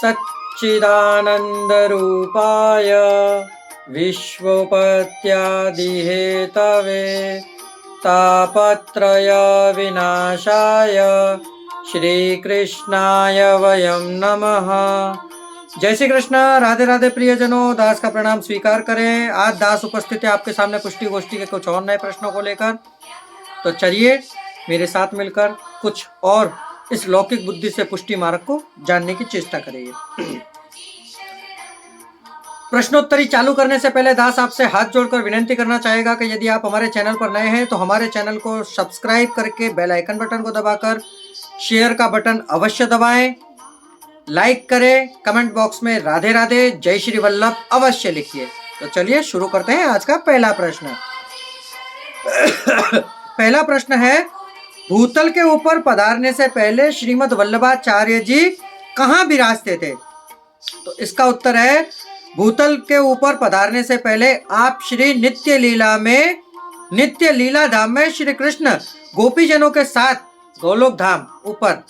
सच्चिदानन्दरूपाय विश्वोपत्यादिहेतवे तापत्रय विनाशाय श्री कृष्णाय वयं नमः। जय श्री कृष्ण। राधे राधे प्रियजनों, दास का प्रणाम स्वीकार करें। आज दास उपस्थित है आपके सामने पुष्टि गोष्ठी के कुछ और नए प्रश्नों को लेकर। तो चलिए मेरे साथ मिलकर कुछ और इस लौकिक बुद्धि से पुष्टि मार्ग को जानने की चेष्टा करेंगे। प्रश्नोत्तरी चालू करने से पहले दास आपसे हाथ जोड़कर विनती करना चाहेगा कि यदि आप हमारे चैनल पर नए हैं तो हमारे चैनल को सब्सक्राइब करके बेल आइकन बटन को दबाकर शेयर का बटन अवश्य दबाएं, लाइक करें, कमेंट बॉक्स में राधे राधे जय श्री वल्लभ अवश्य लिखिए। तो चलिए शुरू करते हैं आज का पहला प्रश्न। पहला प्रश्न है, भूतल के ऊपर पधारने से पहले श्रीमद् वल्लभाचार्य जी कहाँ विराजते थे? तो इसका उत्तर है, भूतल के ऊपर पधारने से पहले आप श्री नित्य लीला धाम में श्री कृष्ण गोपीजनों के साथ गोलोक धाम ऊपर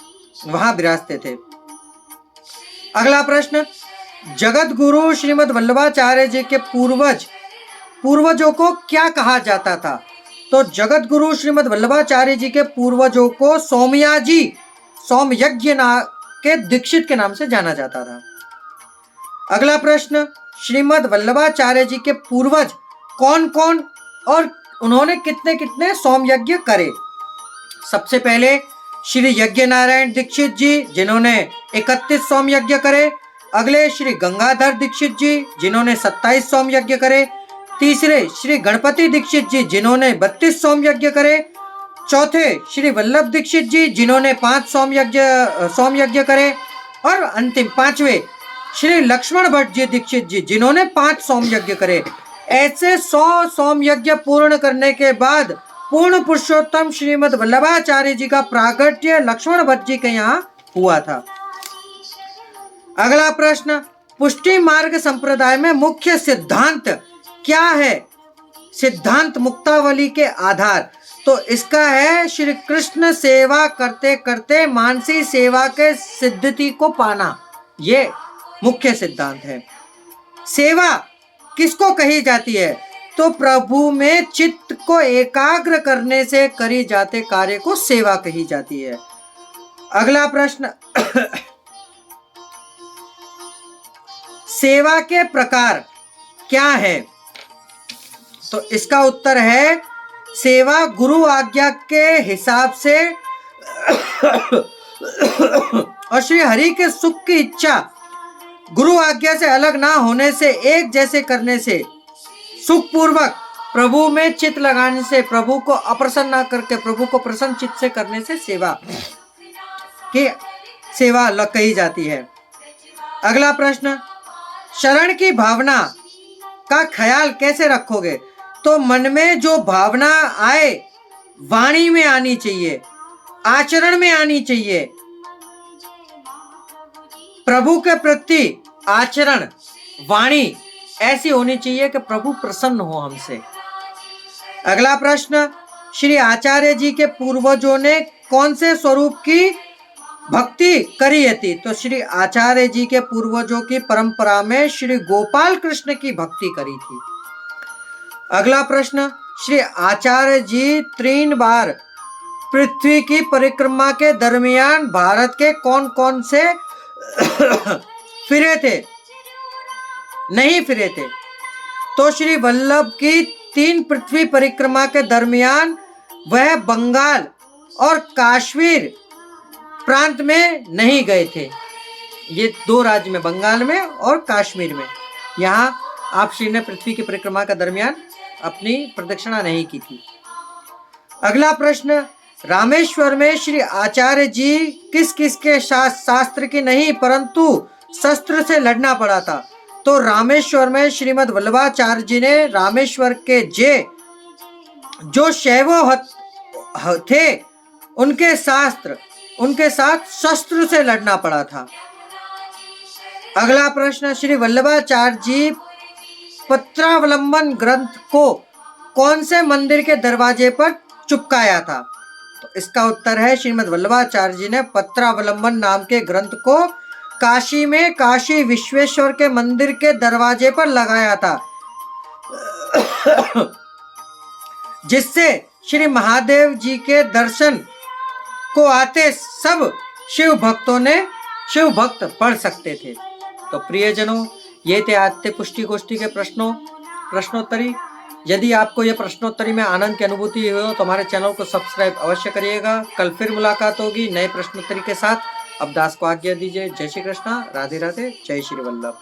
वहां विराजते थे। अगला प्रश्न, जगत गुरु श्रीमद् वल्लभाचार्य जी के पूर्वजों को क्या कहा जाता था? तो जगत गुरु श्रीमद् वल्लभाचार्य जी के पूर्वजों को सोमयज्ञ के दीक्षित के नाम से जाना जाता था। अगला प्रश्न, श्रीमद् वल्लभाचार्य जी के पूर्वज कौन कौन और उन्होंने कितने कितने सोमयज्ञ करे? सबसे पहले श्री यज्ञ नारायण दीक्षित जी जिन्होंने 31 सोमयज्ञ करे। अगले श्री गंगाधर दीक्षित जी जिन्होंने 27 सोमयज्ञ करे। तीसरे श्री गणपति दीक्षित जी जिन्होंने 32 सोमयज्ञ करे। चौथे श्री वल्लभ दीक्षित जी जिन्होंने 5 सोमयज्ञ करे। और अंतिम पांचवे श्री लक्ष्मण भट्ट जी दीक्षित जी जिन्होंने 5 सोमयज्ञ करे। ऐसे 100 सोमयज्ञ पूर्ण करने के बाद पूर्ण पुरुषोत्तम श्रीमद् वल्लभाचार्य जी का प्रागट्य लक्ष्मण भट्ट जी के यहाँ हुआ था। अगला प्रश्न, पुष्टि मार्ग संप्रदाय में मुख्य सिद्धांत क्या है? सिद्धांत मुक्तावली के आधार। तो इसका है श्री कृष्ण सेवा करते करते मानसी सेवा के सिद्धि को पाना, ये मुख्य सिद्धांत है। सेवा किसको कही जाती है? तो प्रभु में चित्त को एकाग्र करने से करी जाते कार्य को सेवा कही जाती है। अगला प्रश्न, सेवा के प्रकार क्या है? तो इसका उत्तर है, सेवा गुरु आज्ञा के हिसाब से और श्री हरि के सुख की इच्छा गुरु आज्ञा से अलग ना होने से एक जैसे करने से सुख पूर्वक प्रभु में चित्त लगाने से प्रभु को अप्रसन्न ना करके प्रभु को प्रसन्न चित्त से करने से सेवा कही जाती है। अगला प्रश्न, शरण की भावना का ख्याल कैसे रखोगे? तो मन में जो भावना आए वाणी में आनी चाहिए, आचरण में आनी चाहिए। प्रभु के प्रति आचरण वाणी ऐसी होनी चाहिए कि प्रभु प्रसन्न हो हमसे। अगला प्रश्न, श्री आचार्य जी के पूर्वजों ने कौन से स्वरूप की भक्ति करी थी? तो श्री आचार्य जी के पूर्वजों की परंपरा में श्री गोपाल कृष्ण की भक्ति करी थी। अगला प्रश्न, श्री आचार्य जी 3 बार पृथ्वी की परिक्रमा के दरमियान भारत के कौन कौन से फिरे थे? नहीं फिरे थे। तो श्री वल्लभ की 3 पृथ्वी परिक्रमा के दरमियान वह बंगाल और कश्मीर प्रांत में नहीं गए थे। ये 2 राज्य में, बंगाल में और कश्मीर में, यहाँ आप श्री ने पृथ्वी की परिक्रमा के दरमियान अपनी प्रदक्षिणा नहीं की थी। अगला प्रश्न, रामेश्वर में श्री आचार्य जी किस किस के शास्त्र की नहीं परंतु शस्त्र से लड़ना पड़ा था? तो रामेश्वर में श्रीमद् वल्लभाचार्य जी ने रामेश्वर के जो शैव थे उनके साथ शस्त्र से लड़ना पड़ा था। अगला प्रश्न, श्री वल्लभाचार्य जी पत्रावलंबन ग्रंथ को कौन से मंदिर के दरवाजे पर चिपकाया था? तो इसका उत्तर है, श्रीमद् वल्लभाचार्य जी ने पत्रावलंबन नाम के ग्रंथ को काशी में काशी विश्वेश्वर के मंदिर के दरवाजे पर लगाया था, जिससे श्री महादेव जी के दर्शन को आते सब शिव भक्त पढ़ सकते थे। तो प्रियजनों, ये थे आज के पुष्टि गोष्ठी के प्रश्नोत्तरी। यदि आपको ये प्रश्नोत्तरी में आनंद की अनुभूति हुई हो तो हमारे चैनल को सब्सक्राइब अवश्य करिएगा। कल फिर मुलाकात होगी नए प्रश्नोत्तरी के साथ। अब दास को आज्ञा दीजिए। जय श्री कृष्णा, राधे राधे, जय श्री वल्लभ।